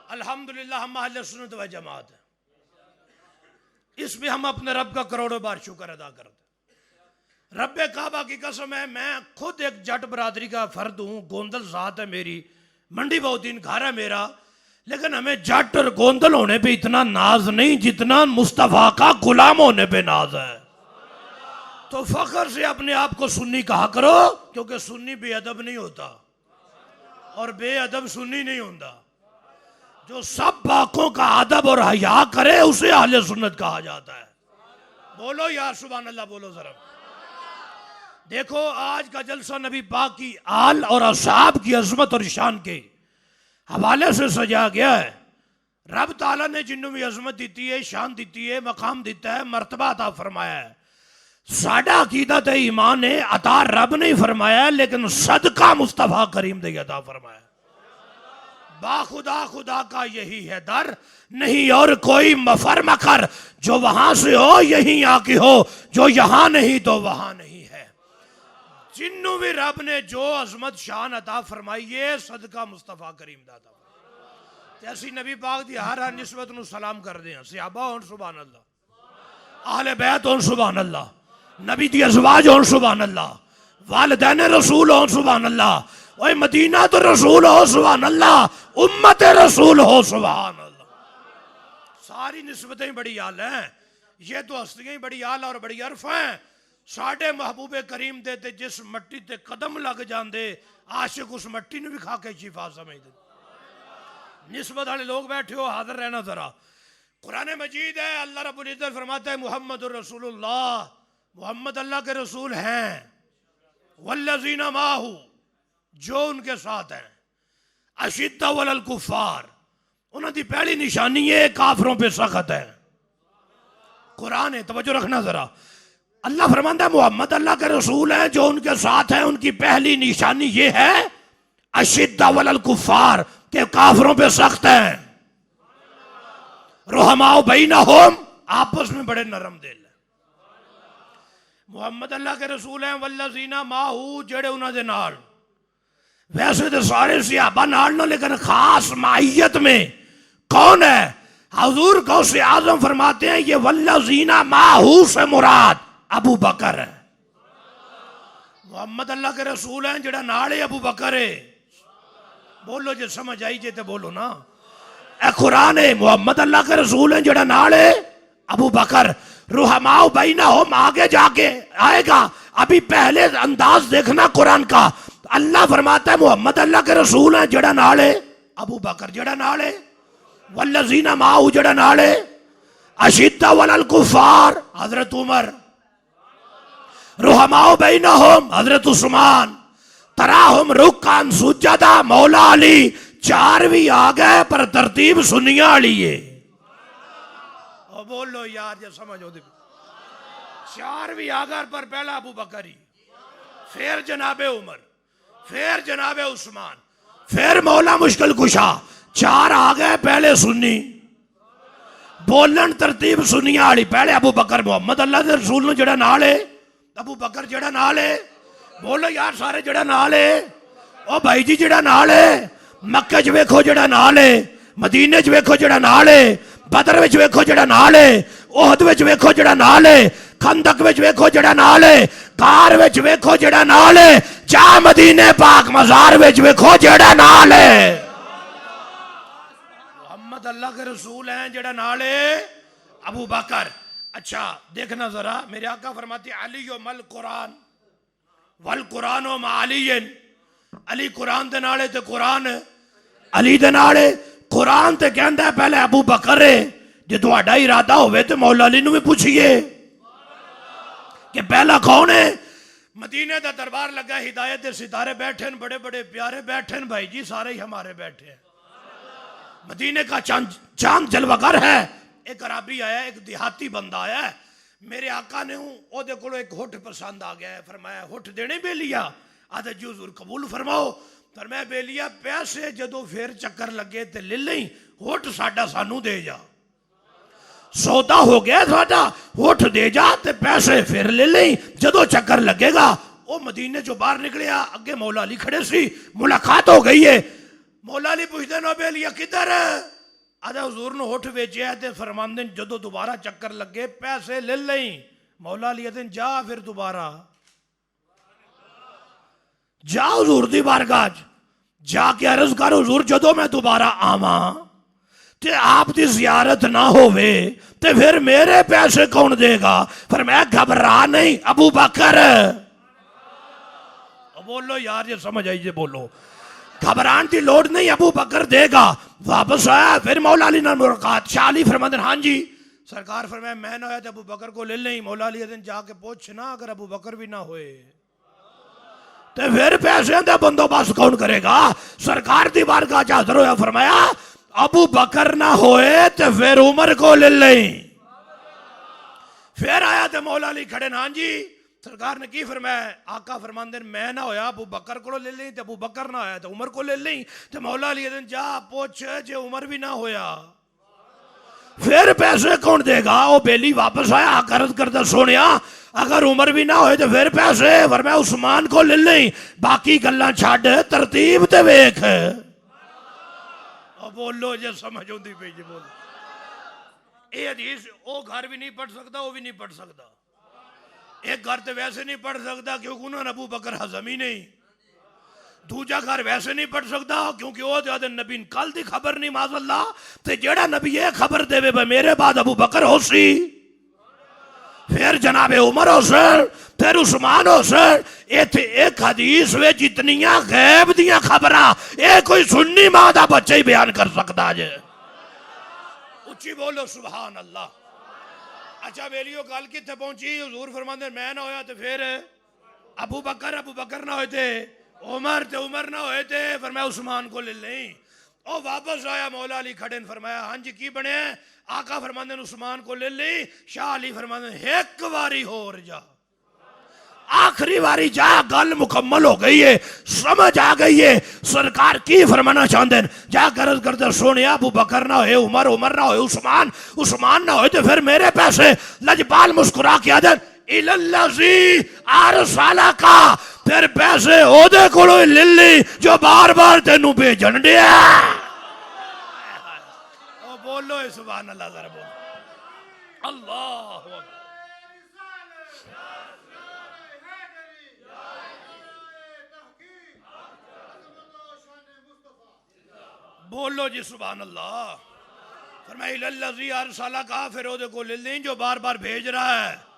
अल्हम्दुलिल्लाह हम अहले सुन्नत व जमात है, इसमें हम अपने रब का करोड़ों बार शुक्र अदा करते। रब्बे काबा की कसम है, मैं खुद एक जट बरादरी का फर्द हूँ, गोंदल ज़ात है मेरी, मंडी बहुद्दीन घर है मेरा, लेकिन हमें जट और गोंदल होने पे इतना नाज नहीं जितना मुस्तफ़ा का गुलाम होने पे नाज है। तो फख्र से अपने आप को सुन्नी कहा करो, क्योंकि सुन्नी बेअदब नहीं होता और बेअदब सुन्नी नहीं होता। जो सब बाकों का अदब और हया करे उसे अहले सुन्नत कहा जाता है। बोलो यार सुभान अल्लाह, बोलो जरा। देखो आज का जलसा नबी पाक की आल और असहाब की अजमत और शान के हवाले से सजा गया है। रब ताला ने जिन्हों भी अजमत दी है, शान दी है, मकाम दिता है, मर्तबा अता फरमाया है। साडा अकीदत है, ईमान है, अता रब नहीं फरमाया लेकिन सदका मुस्तफा करीम ने अता फरमाया। बाखुदा खुदा का यही है दर, नहीं और कोई मफर मकर, जो वहां से हो यहीं आके हो, जो यहां नहीं तो वहां नहीं है। जिन्हों भी रब ने जो अजमत शान अता फरमाई है सदका मुस्तफा करीम दाता। जैसी नबी पाक दी हर निस्बत नु सलाम कर दे, सहाबा होन सुभान अल्लाह, अहले बैत होन सुभान अल्लाह, नबी दी अज़वाज होन सुभान अल्लाह, वालिदैन रसूल होन सुभान अल्लाह, ओए मदीना तो रसूल हो सुभान अल्लाह, उम्मत रसूल हो सुभान अल्लाह। सारी निस्बतें बड़ी आला हैं, ये तो हस्तियां ही बड़ी आला और बड़ी अरफ हैं। साढ़े महबूबे करीम दे ते जिस मट्टी ते कदम लग जाते आशिक उस मट्टी ने भी खा के शिफा समझते। निस्बत वाले लोग बैठे हो, हाजिर रहना जरा। कुरान मजीद है, अल्लाह रब्बुल इज्जत फरमाता है मुहम्मदुर रसूलुल्लाह, मोहम्मद अल्लाह के रसूल हैं, वल्लज़ीना माहू, जो उनके साथ हैं, अशिद्दा वलल कुफ़ार, उन्होंने पहली निशानी है काफरों पे सख्त है। कुरान है, तवज्जो रखना जरा। अल्लाह फरमाता है मोहम्मद अल्लाह के रसूल हैं, जो उनके साथ हैं उनकी पहली निशानी ये है अशिद्दा वलल कुफ़ार, के काफरों पे सख्त हैं। रुहमाओ बैनहुम, आपस में बड़े नरम दिल है। मोहम्मद अल्लाह के रसूल हैं, वल्लज़ीना माहू, जेड़े उन्होंने नाल, वैसे तो सारे सहाबा नाल ना, लेकिन खास माहियत में कौन है? हुजूर गौसे आजम फरमाते हैं ये वल्लज़ीना माहू से मुराद अबू बकर है। मोहम्मद अल्लाह के रसूल हैं, जेड़ा नाल है अबू बकर है। बोलो जे समझ आई जे तो बोलो ना। ए कुरान है, मोहम्मद अल्लाह के रसूल हैं, जेड़ा नाल है अबू बकर। रुहमाओ बैनहुम आगे जाके आएगा, अभी पहले अंदाज देखना कुरान का। अल्लाह फरमाता है मोहम्मद अल्लाह के रसूल हैं, जेड़ा नाल है अबू बकर, जेड़ा नाल है वल्लज़ीना माहू, जेड़ा नाल है अशिद्दा वलल कुफ़ार, हजरत उमर। रुहमाओ बैनहुम, हजरत उस्मान। तराहुम रुक्कान सुजदा, मौला अली। चार भी आ गए पर तरतीब सुनिया वाली है। बोलो यार जब समझ हो, चार भी आ गए पर पहला अबू बकरी, फिर जनाबे उमर, फिर जनाबे उस्मान, फिर मौला मुश्किल कुशा। चार आ गए पहले सुन्नी, बोलन तरतीब सुनिया वाली। पहले अबू बकर, मोहम्मद अल्लाह के रसूल ने जेड़ा नाल है अबू बकर, जेड़ा नाल है। बोलो यार सारे, जेड़ा नाल है ओ भाई जी, जेड़ा नाल है मक्के च वेखो जेड़ा नाल है, मदीने च वेखो जेड़ा नाल है, बदर विच वेखो जेड़ा नाल है, ओहद विच वेखो जेड़ा नाल है, खंदक विच वेखो जेड़ा नाल है, कार विच वेखो जेड़ा नाल है, जा मदीने पाक मजार विच वेखो जेड़ा नाल है। मोहम्मद अल्लाह के रसूल हैं, जेड़ा नाल है अबू बकर। अच्छा देखना जरा, मेरे आका फरमाते अली मल कुरान वल कुरान मा अलीन, अली कुरान दे नाल है ते कुरान अली दे नाल है। कुरान ते कहंदा है पहले अबू बकर है, जे तुहाडा इरादा होवे ते मौला अली नूं भी पूछिए कि पहला कौन है। मदीने का दरबार लगा, हिदायत के सितारे बैठे, बड़े बड़े प्यारे बैठे भाई जी, सारे ही हमारे बैठे हैं। मदीने का चांद जलवागर है। एक अराबी आया, एक देहाती बंदा आया, मेरे आका ने ओदे कोलो एक हुठ पसंद आ गया है। फरमाया हुठ देने बेलिया, आदे जी हुजूर कबूल फरमाओ। फरमाया बेलिया पैसे जदों फिर चक्कर लगे ते ले लई, हुठ साडा सानू दे जा। सौदा हो गया साडा, हुठ दे जा ते पैसे फिर ले लई, जदों चक्कर लगेगा। वो मदीने चो बाहर निकलिया, अगे मौला अली खड़े सी, मुलाकात हो गई है। मौला अली पूछते नो बेलिया किधर है? आदा हजूर ने होठ वेचिया तो फरमांदे जो दोबारा चक्कर लगे पैसे ले लई। मौला अली दिन जा फिर दोबारा जा हजूर दी बारगाह जाके अर्ज कर हजूर जदों मैं दोबारा आवा ते आप दी जियारत ना होवे ते फिर मेरे पैसे कौन देगा। पर मैं घबरा नहीं अबू बकर। बोलो यार ये समझ आई जे बोलो घबरान की लोड़ नहीं अबू बकर देगा। वापस आया फिर मौला अली ने मुलाकात। शाह अली फरमाते हाँ जी सरकार फरमाया मैं ना आया तो अबू बकर को ले नहीं। मौला अली दिन जाके पूछ ना अगर अबू बकर भी ना होए तो फिर पैसे का बंदोबस्त कौन करेगा। सरकार की बारगाह च हाजिर होया फरमाया अबू बकर ना होए तो फिर उमर को ले लें। फिर आया तो मौला अली खड़े हाँ जी सरकार ने की फरमाया। आका फरमांदे मैं ना होया अबू बकर को ले लें तो अबू बकर ना आया तो उमर को ले लें। तो मौला अली दिन जा पूछ जे उमर भी ना होया फिर पैसे कौन देगा। वो बेली वापस आया अर्ज करता सोनिया अगर उमर भी ना होए तो फिर पैसे फरमाया उस्मान को ले लें बाकी गल्लां छड्ड तरतीब ते वेख। बोलो जे समझ आती पई जी बोलो। ये हदीस वो घर भी नहीं पढ़ सकता वो भी नहीं पढ़ सकता। एक घर तो वैसे नहीं पढ़ सकता क्योंकि उन्होंने अबू बकर हजम ही नहीं। दूजा घर वैसे नहीं पढ़ सकता क्योंकि वो ज्यादा नबी कल की खबर नहीं माज़अल्लाह ते जेड़ा नबी ये खबर देवे मेरे बाद अबू बकर हो सी फिर जनाबे उमर हो सर फिर उस्मान हो सर। इत्थे एक हदीस में जितनियां गैब दियां खबरां ये कोई सुन्नी मां दा बच्चा ही बयान कर सकता जे। उच्ची बोलो सुभान अल्लाह। अच्छा वेलियो गल किथे पहुंची हुजूर फरमांदे मैं ना होया तो फिर अबू बकर ना होए थे उमर ना होए थे फरमाया उस्मान को ले लें। ओ वापस आया मौला अली खड़े ने फरमाया हाँ जी की बने। आका फरमांदे उस्मान को ले लें। शाह अली फरमांदे एक बारी होर जा आखिरी बारी जा गल मुकम्मल हो गई है समझ आ गई है सरकार की फरमाना चाहते हैं। जा गर्ज करते सोने अबू बकर ना होए उमर ना होए उस्मान ना होए तो फिर मेरे पैसे। लजपाल मुस्कुरा के आदन इलल्लज़ी अरसला का फिर पैसे ओदे कोलों ले ली जो बार बार तेनू भेजन दिया। बोलो सुभान अल्लाह जरा बोलो अल्लाह बोलो जी सुभान अल्लाह। फरमाया इलल्लज़ी अरसला का फिर ओदे को ले लें जो बार बार भेज रहा है।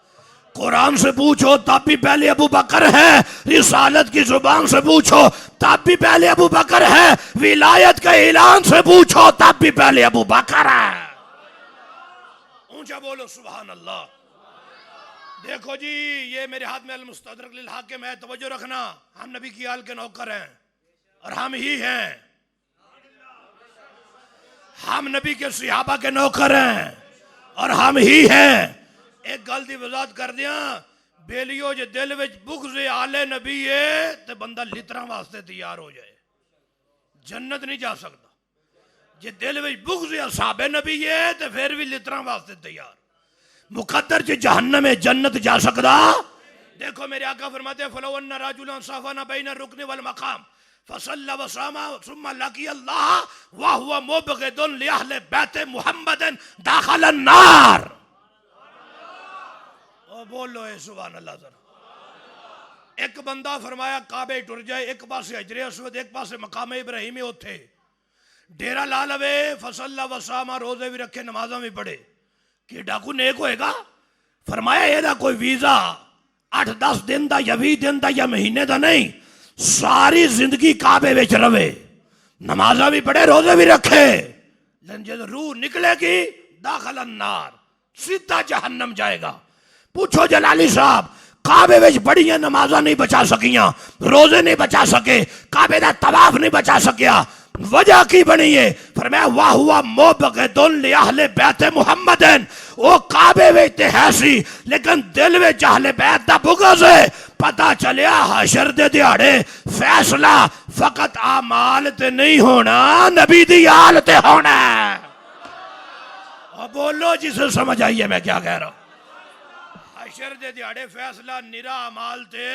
कुरान से पूछो तब भी पहले अबू बकर है। रिसालत की जुबान से पूछो तब भी पहले अबू बकर है। विलायत के ऐलान से पूछो तब भी पहले अबू बकर है। ऊंचा बोलो सुभान अल्लाह। देखो जी ये मेरे हाथ में अल मुस्तदरक लिल हाकिम है तवज्जो रखना। हम नबी की आल के नौकर हैं और हम ही हैं। हम नबी के सहाबा के नौकर हैं और हम ही हैं। एक गल की वजाहत कर दिया बेलियो जे दिल विच बुग़्ज़ आले नबी है तो बंदा लितरा वास्ते तैयार हो जाए जन्नत नहीं जा सकता। जे दिल विच बुग़्ज़ असहाबे नबी है तो फिर भी लितरा वास्ते तैयार। मुकद्दर जे जहन्नम में जन्नत जा सकता। देखो मेरे आका फरमाते हैं फलो अन्ना रजुलन सफ़ना बैन रुकन वल मकाम फसल्ला वसामा सुम्मा लकी अल्लाह व हुवा मुबग़िदुन लि अहले बैत मुहम्मदिन दाखिल अन्नार। बोलो सुभान अल्लाह जरा। एक बंदा फरमाया काबे टुर जाए एक पासे हजरे अस्वद एक पासे मकाम इब्राहिम उथे डेरा ला लवे फसल्ला वसामा रोजे भी रखे नमाजा भी पढ़े कि डाकू नेक होएगा। फरमाया एदा कोई वीजा 8-10 दिन का या 20 दिन का या महीने का नहीं सारी जिंदगी काबे विच रवे नमाजा भी पढ़े रोजे भी रखे लेकिन जब रूह निकलेगी दाखिल अन्नार सीधा जहन्नम जाएगा। पूछो जलाली साहब काबे विच बड़ियां नमाजा नहीं बचा सकियां रोजे नहीं बचा सके काबे दा तवाफ नहीं बचा सकिया वजह की बनी है। फरमाया वाह हुआ मुबग़िदुन लि अहले बैत मुहम्मदिन वो काबे विच ते है सी लेकिन दिल विच अहले बैत दा बुग़्ज़ है। पता चलिया हशर दे दिहाड़े फैसला फकत आमाल ते नहीं होना नबी दी आल ते होना। और बोलो जिसे समझ आई है मैं क्या कह रहा हूं। हशर दे दिहाड़े फैसला निरा अमाल ते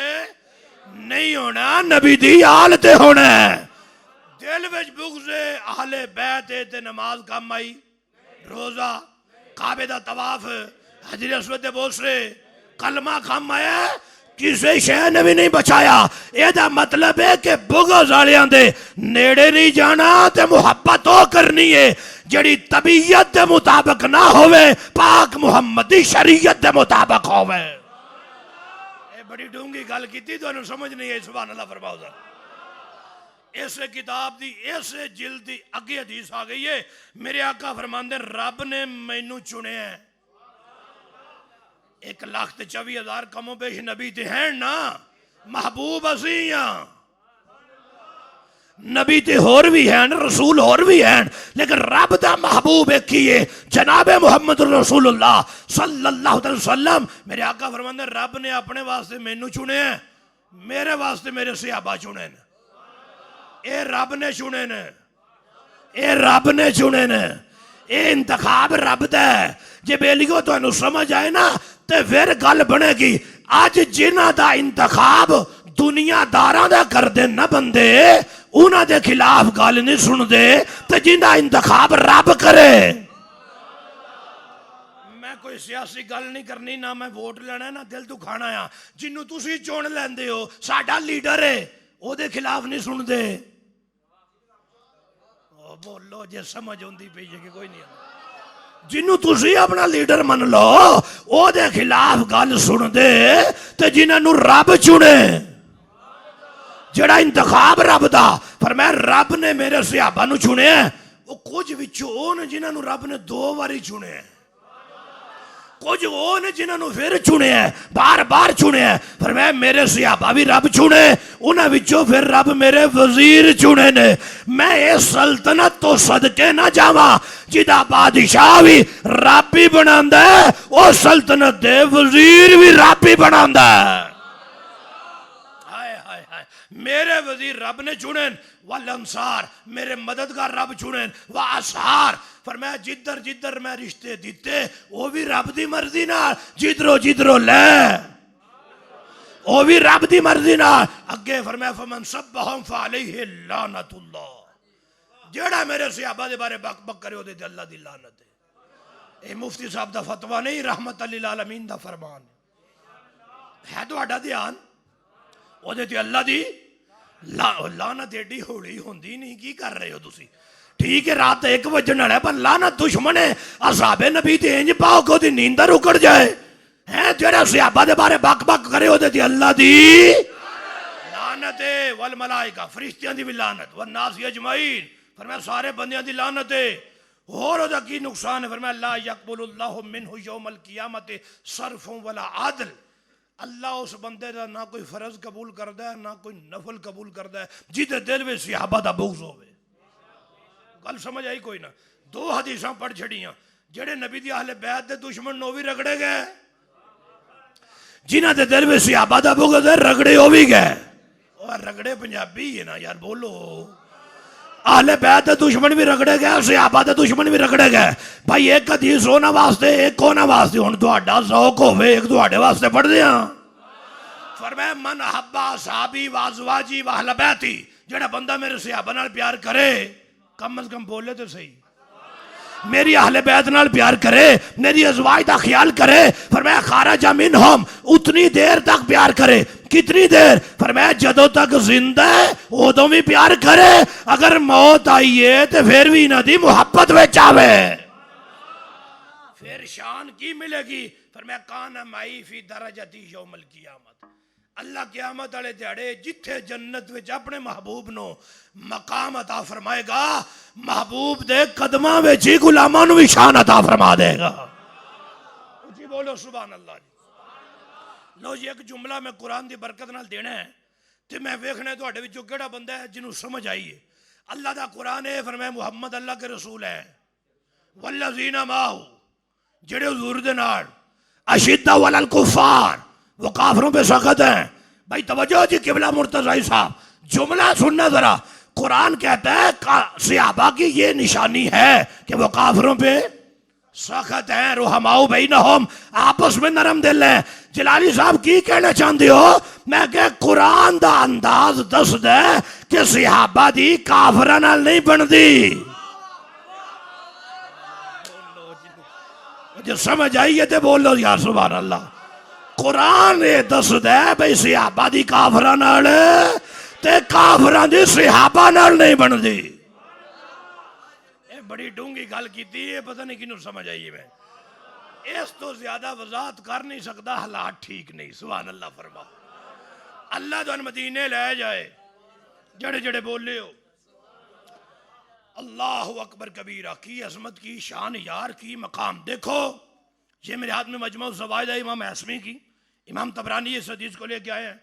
नहीं होना नबी दी आल ते होना। दिल विच बुग़्ज़े आहले बैत है ते नमाज कम आई, रोज़ा, काबे दा तवाफ, हजर अस्वद दे बोसरे, कलमा कम आया, किसी शय ने भी नहीं बचाया। एदा मतलब है कि बुग़्ज़ वालियां दे नेड़े नहीं जाना ते मुहब्बत ओ करनी है जड़ी तबीयत दे मुताबिक ना होवे, पाक मुहम्मदी शरीयत दे मुताबिक होवे। ये बड़ी डूंगी गल कीती, तुहानू समझ नहीं आई। सुभान अल्लाह फरमाओ ज़रा। इस किताब दी इस जिल्द दी अगे हदीस आ गई है, मेरे आका फरमांदे रब ने मैनू चुनिया। 1,24,000 कमो पेश नबी ते हैं ना, महबूब असी हां। नबी ते होर भी हैं, रसूल होर भी हैं, लेकिन रब दा महबूब एक ही है, जनाबे मुहम्मद रसूलुल्लाह सल्लल्लाहु अलैहि वसल्लम। मेरे आका फरमांदे रब ने अपने वास्ते मैनू चुनिया, मेरे वास्ते मेरे सहाबा चुने ने। ए रब ने चुने ने, ए रब ने चुने ने, ए इंतखाब रब दा है। जे बेलियो तुहानू समझ आए ना ते फिर गल बनेगी। अज जिन्हां दा इंतखाब दुनियादारां दा करदे ना बंदे, उन्हां दे खिलाफ गल नहीं सुनदे, ते जिन्हां इंतखाब रब करे। मैं कोई सियासी गल नहीं करनी, ना मैं वोट लेना ना दिल दुखाना आ। जिन्नू तुसी चुन लैंदे हो साडा लीडर है, ओदे खिलाफ नहीं सुनदे। बोलो जे समझ आउंदी पई है कि कोई नहीं। जिन्नू तुसी अपना लीडर मन लो, ओदे खिलाफ गल सुनदे, ते जिन्हां रब चुने, जेड़ा इंतखाब रब दा। फरमाया रब ने मेरे सहाबा नू चुनिया। वो कुछ विचों ओ ने जिन्हां नू रब ने 2 बारी चुनिया, कुछ वो ने जिन्होंने फिर चुने, बार बार चुने। फरमाया मेरे सहाबा भी रब चुने, उन्हां विचों फिर रब मेरे वजीर चुने ने। मैं इस सल्तनत तो सदके ना जावा जिदा बादशाह भी रब ही बनांदा है, वो सल्तनत दे वजीर भी रब ही बनांदा है। हाय हाय हाय, मेरे वजीर रब ने चुने, वल अंसार मेरे मददगार रब चुने, व असहार फरमाया जिधर जिधर मैं रिश्ते दिते वो भी रब दी मर्जी नाल, जिधरों जिधरों ले वो भी रब दी मर्जी नाल। अगे फरमाया फमन सब्बहुम फअलैहि लानतुल्लाह, जेड़ा मेरे सहाबा दे बारे बक बक करे ओदे ते अल्लाह दी लानत है। ए मुफ्ती साहब दा फतवा नहीं, रहमत लिल आलमीन दा फरमान है। तुहाडा ध्यान ओदे ते अल्लाह दी लानत एडी हौली होंदी नहीं। की कर रहे हो तुसी? ठीक है रात 1 बजन वाला, पर लानत दुश्मन है। असहाबे नबी ते इंज पाओ कि ओदी नींदर उकड़ जाए। है जेड़ा सहाबा दे बारे बक बक करे ओदे ते अल्लाह दी लानत है। वल मलाइका फरिश्तियां दी भी लानत, व नास अजमाइन फरमाया सारे बंदियां दी लानत है। और ओदा की नुकसान है? फरमाया ला यकबुलुल्लाहु मिनहु यौमल क़ियामत सरफुन वला अदल। अल्लाह उस बंदे का ना कोई फर्ज कबूल करता है ना कोई नफल कबूल करता है जिदे दिल में सहाबा दा बुग़्ज़ होवे। गल समझ आई कोई ना? 2 हदीसां पढ़ छड़ियां, जेड़े नबी दी अहले बैत दे दुश्मन नो भी रगड़े गए, जिन्हां दे दिल में सहाबा दा बुग़्ज़ है रगड़े हो भी गए। और रगड़े पंजाबी है ना यार, बोलो। अहले बैत दे दुश्मन भी रगड़े गए, सहाबा दे दुश्मन भी रगड़े गए। भाई एक हदीस होना वास्ते, एक होना वास्ते। हुण तुहाडा ज़ौक होवे, एक तुहाडे वास्ते पढ़ दियां। फरमाया मन हब्बा साहबी वाजवाजी व अहले बैती, जेड़ा बंदा मेरे सहाबा नाल प्यार करे, कम अज कम बोले तो सही, मेरी अहले बैत नाल प्यार करे, मेरी अज़वाज दा ख्याल करे। फरमाया खारजा मिनहुम, उतनी देर तक प्यार करे। कितनी देर? फरमाया जदों तक जिंदा है उदों भी प्यार करे, अगर मौत आई है तो फिर भी इन्हां दी मुहब्बत विच आवे। फिर शान की मिलेगी? फरमाया काना माई फी दरजती यौमल क़ियामत, अल्लाह क़यामत वाले दिहाड़े जिथे जन्नत विच अपने महबूब नो मकाम अता फरमाएगा, महबूब दे कदमां विच ही गुलामां नूं भी शान अता फरमा देगा। उची बोलो सुभान अल्लाह। लो जी एक जुमला मैं कुरान दी बरकत नाल देना है, ते मैं वेखना तुहाडे विचों किहड़ा बंदा है जिन्हों समझ आई है। अल्लाह दा कुरान है, फरमाया मुहम्मद अल्लाह के रसूल है। वल्लज़ीना माहू, जेड़े हुजूर दे नाल अशिद्दा वलल कुफ़ार, वो काफरों पे सख्त है। भाई तवज्जो जी, किबला मुर्तज़ाई साहब जुमला सुनना जरा। कुरान कहता है सहाबा की ये निशानी है कि वो काफरों पे सख्त हैं, रुहमाओ बैनहुम, आपस में नरम दिल है। जलाली साहब की कहना चाहते हो? मैं कह कुरान दा अंदाज दस दे कि सहाबा दी काफरां नाल नहीं बनदी। जो समझ आई है तो बोलो यार सुभान अल्लाह। कुरान ये दस दे भाई सहाबा दी काफरां नाल ते काफरां दी सहाबा नाल नहीं बनदी। बड़ी डूंगी गल की है, पता नहीं किन्नू समझ आई। मैं इस तो ज्यादा वजाहत कर नहीं सकता, हालात ठीक नहीं। सुभान अल्लाह फरमा। अल्लाह तो मदीने ले जाए जड़े जड़े बोले हो। अल्लाह अकबर कबीरा, की अजमत की शान यार, की मकाम। देखो ये मेरे हाथ में मजमू ज़वाइद है इमाम हैसमी की, इमाम तबरानी इस हदीस को लेके आए हैं।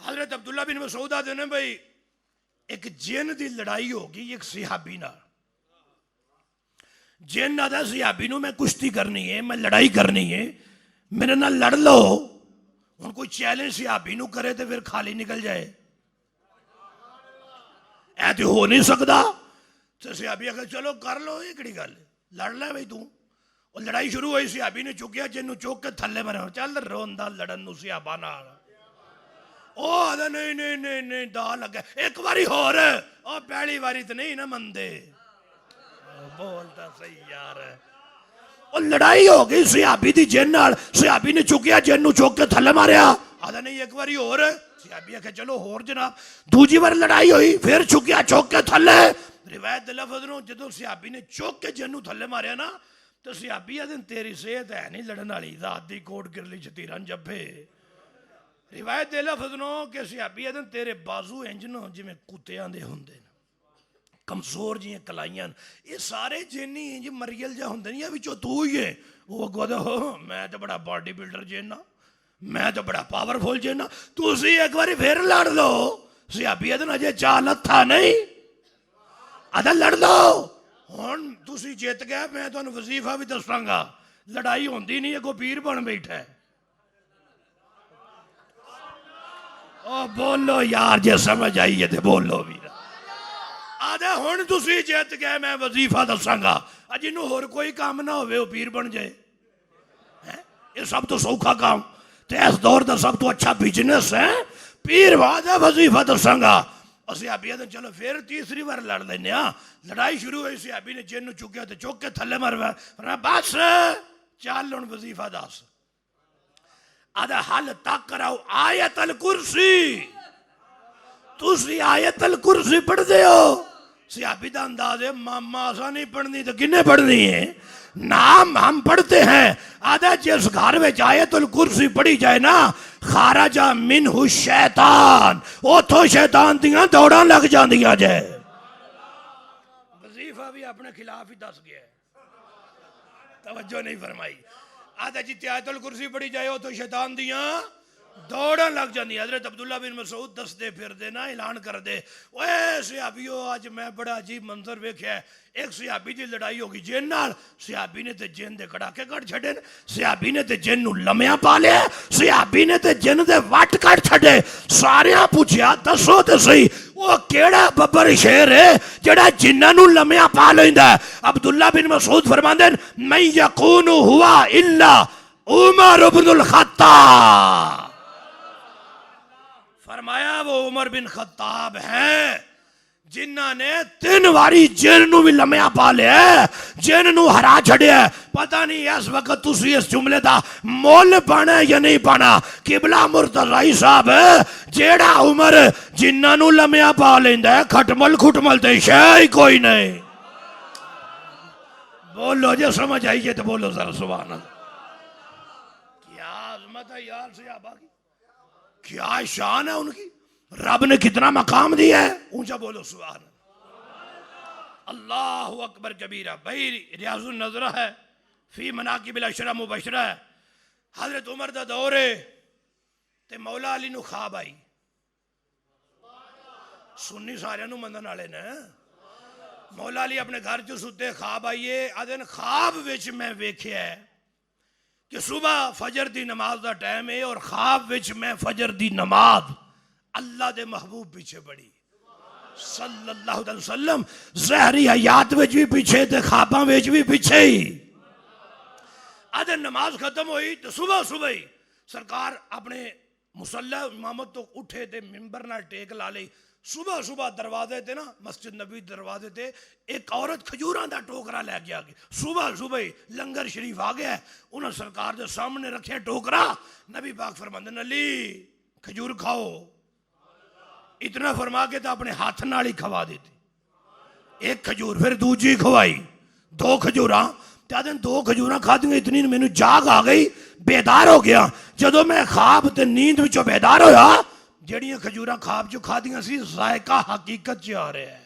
हजरत अब्दुल्ला बिन मसूद आते ने भाई एक जिन की लड़ाई होगी एक सहाबी नाल। जिन आदा सहाबी नूं मैं कुश्ती करनी है, मैं लड़ाई करनी है, मेरे नाल लड़ लो। हुण कोई चैलेंज सहाबी नूं करे तो फिर खाली निकल जाए, ऐ तो हो नहीं सकता। तो सहाबी आखे चलो कर लो, ये केड़ी गल, लड़ ले भाई तू। और लड़ाई शुरू हुई, सहाबी ने चुकिया जिन्नू चुक के थल्ले मारे, चल रोंदा लड़न नूं सहाबा नाल। ओ आदा नहीं नहीं नहीं नहीं दा लगे, एक बारी होर, ओ पहली बारी तो नहीं ना मनदे। बोलता सही यार। और लड़ाई हो गई सहाबी दी जिन नाल, सहाबी ने चुकिया जिन नूं चुक के थल्ले मारिया। आदा नहीं एक बारी होर, सहाबी आखे चलो होर जनाब। दूजी बार लड़ाई हुई, फिर चुकिया चुक के थल्ले। रिवायत दे लफ्ज़ नूं जदों सहाबी ने चुक के जिन नूं थल्ले मारिया ना, तो सहाबी आदे तेरी सेहत है नहीं लड़न वाली, रात दी कोट गिरली छतीरन जब्बे। रिवायत दे लफ्ज़ नूं कि सहाबी आदे तेरे बाजू इंज नूं जिवें कुत्तियां दे हुंदे, कमजोर जी कलाइयां। ये सारे जिन्नी इंज मरियल जा होंगे नहीं, बिचों तू ही है। वो अगो हो मैं तो बड़ा बॉडी बिल्डर जिन्ना, मैं तो बड़ा पावरफुल जिन्ना। तुसी एक बार फिर लड़ लो। सहाबी आदन अजे चाल हथा नहीं, आदा लड़ लो। हुण तुसी जित गए, मैं तुहानू वजीफा भी दसांगा। लड़ाई होंदी नहीं, अगो पीर बन बैठा है। ओ बोलो यार, जे समझ आई है तो बोलो भी। आदे हुण तुसी जित गए, मैं वजीफा दसांगा। जिन्हों होर कोई काम ना होवे वो पीर बन जाए, ये सब तो सौखा काम। तो इस दौर का सब तो अच्छा बिजनेस है पीर बाद वजीफा दसांगा। सहाबी आदे चलो फिर तीसरी बार लड़ लेने। लड़ाई शुरू हुई, सहाबी ने जिन नूं चुकिया तो चुक के थल्ले मारवा। बस चल हुण वजीफा दस। आदा हल तक कराओ आयतल कुर्सी। तुसी आयतल कुर्सी पढ़ते हो? सहाबी का अंदाज है मामा असा नहीं पढ़नी तो किन्ने पढ़नी है? नाम हम पढ़ते हैं। आधा जिस घर में आयतुल कुर्सी पढ़ी जाए ना, खाराजा मिनहु शैतान, उथों शैतान दियां दौड़ां लग जांदियां जे। वजीफा भी अपने खिलाफ ही दस गया, तवज्जो नहीं फरमाई। आधा जिते आयतुल कुर्सी पढ़ी जाए उथों शैतान दियां दौड़न लग जाती। हजरत अब्दुल्ला बिन मसूद दसते फिरदे ना, ऐलान कर दे, ओए सहाबियो आज मैं बड़ा अजीब मंजर वेख्या। एक सहाबी की लड़ाई होगी जिन नाल, सहाबी ने ते जिन दे कड़ाके कट छड़े, सहाबी ने ते जिन नूं लम्या पा लिया, सहाबी ने ते जिन दे वट कट छड़े। सारियां पूछया दसो ते सही वो केड़ा बब्बर शेर है जेड़ा जिन्नां नूं लम्या पा लैंदा है? अब्दुल्ला बिन मसूद फरमांदे मैं यकूनु हुआ इल्ला उमर इब्नुल खत्ताब। फरमाया वो उमर बिन खत्ताब है जिन्ना ने 3 बारी जिन नूं भी लम्या पा लिया, जिन नूं हरा छड़िया। पता नहीं इस वक्त तुसी इस जुमले दा मोल पाना या नहीं पाना। किबला मुर्तज़ाई साहब जेड़ा उमर जिन्ना नूं लम्या पा लेंदा है, खटमल खुटमल ते शै कोई नहीं। बोलो जे समझ आई है तो बोलो जरा सुभान अल्लाह। क्या अज़मत है यार सहाबा की, क्या शान है उनकी, रब ने कितना मकाम दिया है। ऊंचा बोलो सुभान अल्लाह अकबर कबीरा। भाई रियाजुन नजरा है फी मनाकिबिल अशरा मुबशरा है। हजरत उमर दा दौर है ते मौला अली नूं ख्वाब आई। सुन्नी सारियां नूं मनन वाले ने। मौला अली अपने घर च सुते, ख्वाब आइए आदन ख्वाब विच मैं वेख्या है कि सुबह फजर दी नमाज का टाइम है और ख्वाब विच मैं फजर दी नमाज अल्लाह दे महबूब पीछे बड़ी सल्लल्लाहु अलैहि वसल्लम। ज़हरी हयात विच भी पीछे ते ख्वाबां विच भी पीछे ही। आधे नमाज खत्म हुई तो सुबह सुबह ही सरकार अपने मुसल्ला इमामत तो उठे थे मिंबर ना टेक ला ली। सुबह सुबह दरवाजे ते ना मस्जिद नबी दरवाजे ते एक औरत खजूरां दा टोकरा लैके आ गई। सुबह सुबह ही लंगर शरीफ आ गया, उन्हें सरकार के सामने रखे टोकरा। नबी पाक फरमांदे अली खजूर खाओ। इतना फरमा के तो अपने हाथ नाल ही खवा दी थी। एक खजूर फिर दूजी खवाई, दो खजूरां दिन दो खजूरां खादियां इतनी मैनू जाग आ गई, बेदार हो गया। जदों मैं ख्वाब ते नींद विचों बेदार होया, जड़ियां खजूरां ख्वाब चो खादियां सी जायका हकीकत च आ रहा है।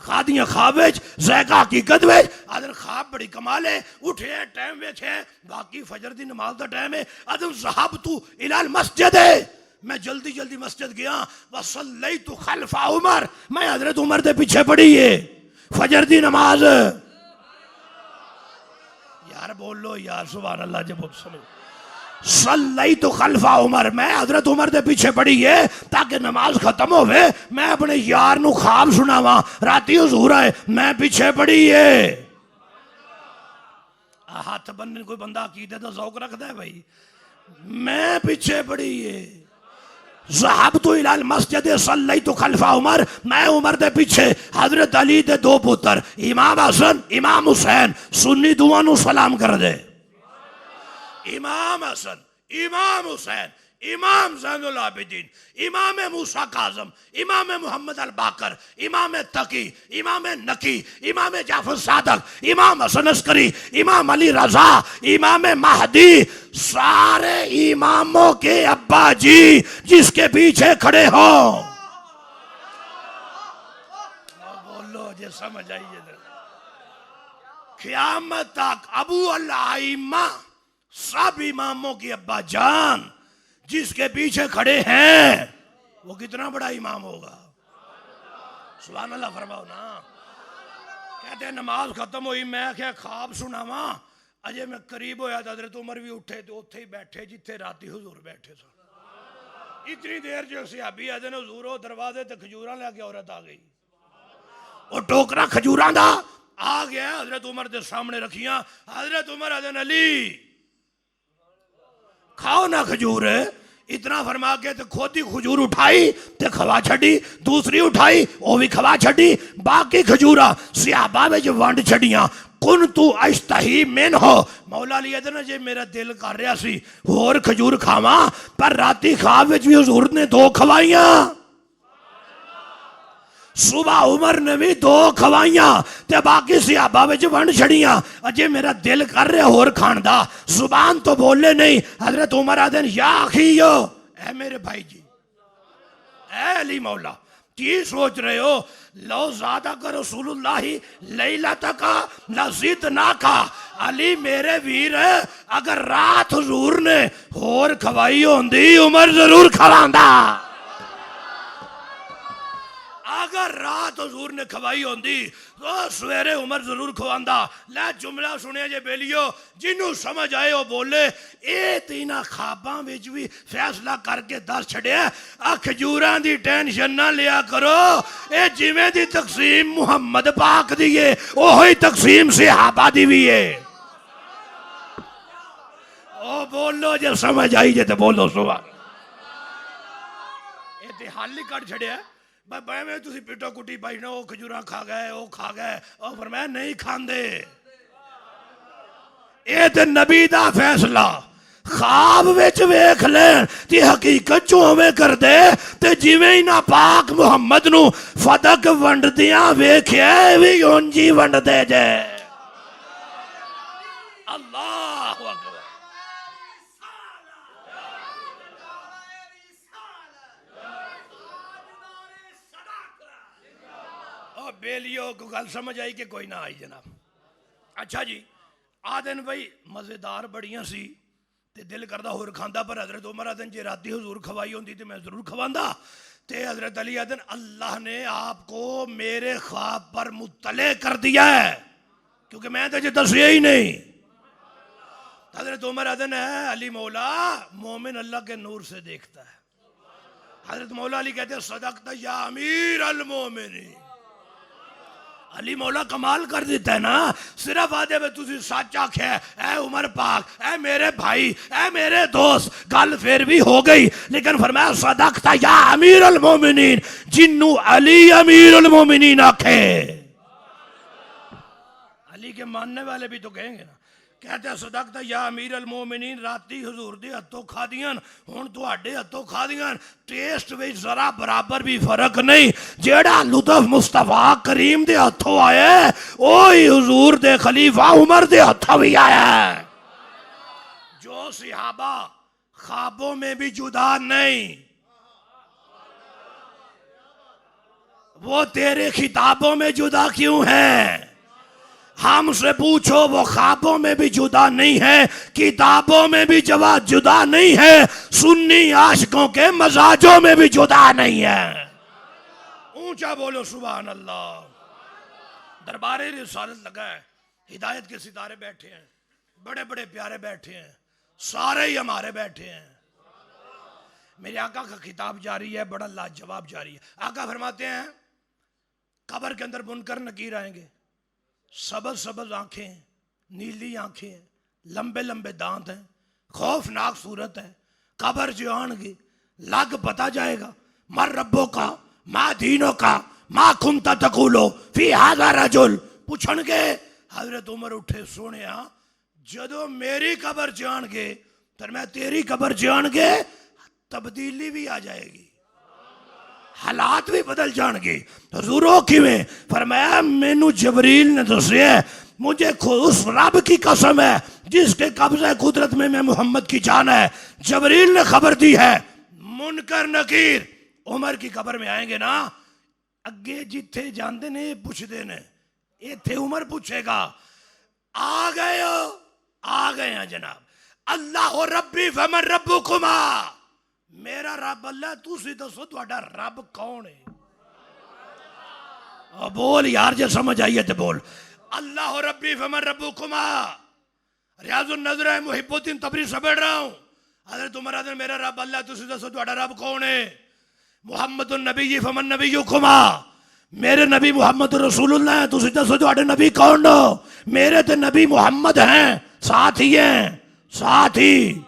खादियां ख्वाब विच जायका हकीकत विच। आदन ख्वाब बड़ी कमाल है, उठे टाइम वेखे बाकी फजर दी नमाज दा टाइम है। आदन ज़हब तू इलाल मस्जिद है, मैं जल्दी जल्दी मस्जिद गया। वसल्लैतु खल्फा उमर, मैं हजरत उमर दे पीछे पड़ी है फजर दी नमाज। यार बोलो यार सुभान अल्लाह। जब समझ सल्लैतु खल्फा उमर, मैं हजरत उमर दे पीछे पड़ी है ताकि नमाज खत्म होवे मैं अपने यार नू ख्वाब सुनावा। राती हुजूर आए, मैं पीछे पड़ी है। हाथ बनने कोई बंदा अकीदे दा ज़ौक रखता है भाई। मैं पीछे पड़ी है। ज़हबतु इलल मस्जिद सल्लैतु खल्फा उमर, मैं उमर दे पीछे। हजरत अली दे दो पुत्र इमाम हसन इमाम हुसैन सुन्नी दुआ नू सलाम कर दे। इमाम हसन इमाम हुसैन इमाम ज़ैनुल आबिदीन इमाम मूसा काज़म इमाम मोहम्मद अल बाकर इमाम तकी इमाम नकी इमाम जाफर सादक इमाम हसन अस्करी इमाम अली रजा इमाम महदी, सारे इमामों के अब्बा जी जिसके पीछे खड़े हो। बोलो जे समझ आइए। क़यामत तक अबू अल आइम्मा सब इमामों की अब्बा जान जिसके पीछे खड़े हैं, वो कितना बड़ा इमाम होगा। सुभान अल्लाह फरमाओ ना। कहते हैं नमाज खत्म हुई, मैं क्या ख्वाब सुनावा। अजय मैं करीब होया तो हजरत उमर भी उठे तो उत्थे ही बैठे जिथे राती हुजूर बैठे थे। इतनी देर जो सहाबी आदे ने हुजूर वो दरवाजे ते खजूरां लेके औरत आ गई। वो टोकरा खजूरां दा आ गया, हजरत उमर के सामने रखियां। हजरत उमर आदे अली खाओ ना खजूर। इतना फरमा के तो खुद ही खजूर उठाई ते खवा छड़ी, दूसरी उठाई वो भी खवा छड़ी, बाकी खजूरा सियाबा में जो वंड छड़ियां। कुन तू अश्तही मिन हो, मौला लिया ना जे मेरा दिल कर रहा सी होर खजूर खावा, पर राती ख्वाब विच भी हुजूर ने दो खवाइयां। सुबह उमर ने भी दो खवाइयां ते बाकी सियाबा विच वंड छड़ियां। अजे मेरा दिल कर रहा होर खान दा, जुबान तो बोले नहीं। हजरत उमर आदन या अखियो, ऐ मेरे भाई जी, ऐ अली मौला की सोच रहे हो। लो ज़्यादा का रसूलुल्लाही लैला तक लजीद ना का। अली मेरे वीर अगर रात हुजूर ने होर खवाई होंदी उमर जरूर खवांदा। अगर रात हुजूर ने खवाई होंदी तो सवेरे उमर जरूर खवांदा। लै जुमला सुनिया जे बेलियो, जिन्हों समझ आए वो बोले। ये तीना ख्वाबां विच भी फैसला करके दस छड़िया आ खजूरां दी टेंशन ना लिया करो। ये जिवें दी तकसीम मुहम्मद पाक दी है ओही तकसीम सहाबा दी भी है। ओ बोलो जे समझ आई जे तो बोलो सुभान। ये ते हल ही कट छड़िया। मैं तुसी पिटो कुटी पाई ना, वो खजूरा खा गए वो खा गए, और फिर मैं नहीं खांदे। ये ते नबी दा फैसला ख्वाब विच वेख लेन ते हकीकत चो उवें कर दे ते जिवें ही ना पाक मुहम्मद नू फदक वंडदियां वेख्या भी उंजी वंड दे जे। अल्लाहु अकबर। बेलियो को गल समझ आई कि कोई ना आई जनाब। अच्छा जी आ दिन भाई मजेदार बड़ियां सी ते दिल करदा होर खांदा, पर हजरत उमर आदन जे राती हुजूर खवाई होंदी तो मैं जरूर खवांदा। ते हजरत अली आदन अल्लाह ने आपको मेरे ख्वाब पर मुत्तले कर दिया है, क्योंकि मैं तो दसिया ही नहीं। हजरत उमर आदन है अली मौला मोमिन अल्लाह के नूर से देखता है। हजरत मौला अली कहते हैं सदकता या अमीर अल मोमिनीन। अली मौला कमाल कर देता है ना, सिर्फ आदे में तुझे सच आखे ऐ उमर पाक, ऐ मेरे भाई, ऐ मेरे दोस्त, गल फिर भी हो गई। लेकिन फरमाया सदकता या अमीर अल मोमिनीन, जिन्नू अली अमीर अल मोमिनीन आखे। अली के मानने वाले भी तो कहेंगे ना, कहते हैं सदकता या अमीर अल मोमिनीन, राती हुजूर दे हत्थों खादियां, हुण तुहाडे हत्थों खादियां, टेस्ट विच जरा बराबर भी फर्क नहीं। जेड़ा लुत्फ मुस्तफा करीम दे हत्थों आया ओही हुजूर दे खलीफा उमर दे हत्थों भी आया। जो सहाबा ख्वाबों में भी जुदा नहीं, वो तेरे खिताबों में जुदा क्यों है? हमसे पूछो, वो ख्वाबों में भी जुदा नहीं है, किताबों में भी जवाब जुदा नहीं है, सुन्नी आशिकों के मजाजों में भी जुदा नहीं है। ऊंचा बोलो सुभान अल्लाह। दरबारे रिसालत लगा है, हिदायत के सितारे बैठे हैं, बड़े बड़े प्यारे बैठे हैं, सारे ही हमारे बैठे हैं। मेरे आका का खिताब जारी है, बड़ा लाजवाब जारी है। आका फरमाते हैं कब्र के अंदर मुनकर नकीर आएंगे, सबज सबज आंखें, नीली आंखें, लंबे लंबे दांत हैं, खौफनाक सूरत है। कब्र जो आएंगे लग पता जाएगा, मर रब्बों का, माँ दीनों का, माँ खुमता तकूलो फी हाज़ा रजुल। पूछणगे हजरत उमर उठे, सोने जदों मेरी कब्र जाणगे तो मैं तेरी कब्र जाणगे, तब्दीली भी आ जाएगी, हालात भी बदल जाएंगे। हुजूरों किवें? फरमाया मैनू जबरील ने दसिया, मुझे उस रब की कसम है जिसके कब्ज़े कुदरत में मैं मोहम्मद की जान है, जबरील ने खबर दी है मुनकर नकीर उमर की कब्र में आएंगे ना, अगे जिथे जाते ने पूछते ने, इथे उमर पूछेगा आ गए हो? आ गए हैं जनाब। अल्लाह रब्बी फमन रब्बुकुमा, मेरा रब अल्लाह, तुसी दसो तुहाडा रब कौन है? बोल यार, जो समझ आई है तो बोल। अल्लाह रब्बी फमन रब्बुकुमा। रियाजुन नजर है मुहिबुद्दीन तबरी से पढ़ रहा हूं। हजरत उमर आदम मेरा रब अल्लाह, तुसी दसो तुहाडा रब कौन है? मुहम्मदुन नबी फमन नबियुकुमा, मेरे नबी मोहम्मद रसूलुल्लाह है, तुसी दसो तुहाडे नबी कौन हो? मेरे तो नबी मोहम्मद हैं, साथी हैं, साथी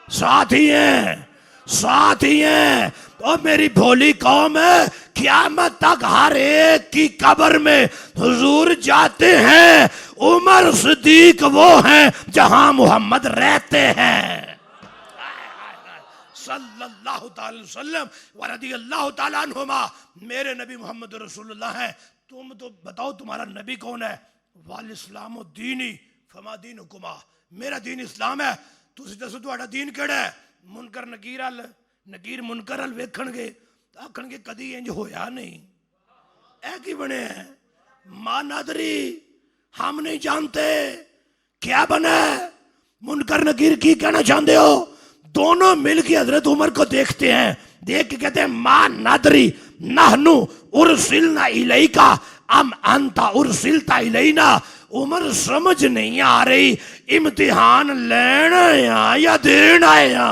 साथी हैं, साथी हैं। और मेरी भोली कौम है, क़यामत तक हर एक की कब्र में हुजूर जाते हैं। उमर सिद्दीक वो हैं जहां मोहम्मद रहते हैं सल्लल्लाहु अलैहि वसल्लम व रदियल्लाहु तआला अन्हुमा। मेरे नबी मोहम्मद रसूलुल्लाह हैं, तुम तो बताओ तुम्हारा नबी कौन है? वाल इस्लाम दीनी फमा दीनुकुमा, मेरा दीन इस्लाम है, तुसी दसो तुहाडा दीन केड़ा है? मुनकर नकीर अल, नकीर मुनकर अल वेखणगे आखणगे कदी इंज होया नहीं, ऐ की बने है? मां नादरी, हम नहीं जानते क्या बना है। मुनकर नकीर की कहना चाहते हो? दोनों मिलकर हजरत उमर को देखते हैं, देख के कहते हैं मां नादरी नहनु उरसिलना इलैका अम अंता उरसिलता इलैना। उमर समझ नहीं आ रही, इम्तिहान लेना या देना आया।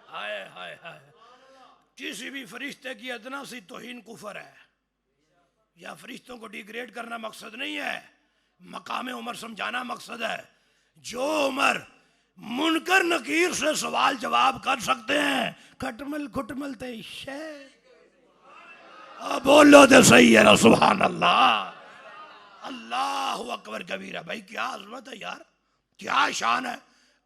हाय हाय हाय, किसी भी फरिश्ते की अदना सी तौहीन कुफर है, या फरिश्तों को डिग्रेड करना मकसद नहीं है, मकाम उमर समझाना मकसद है। जो उमर मुनकर नकीर से सवाल जवाब कर सकते हैं, खटमल खुटमल ते बोलो तो सही है ना, सुभान अल्लाह, अल्लाह अकबर कबीरा। भाई क्या अजमत है यार, क्या शान है।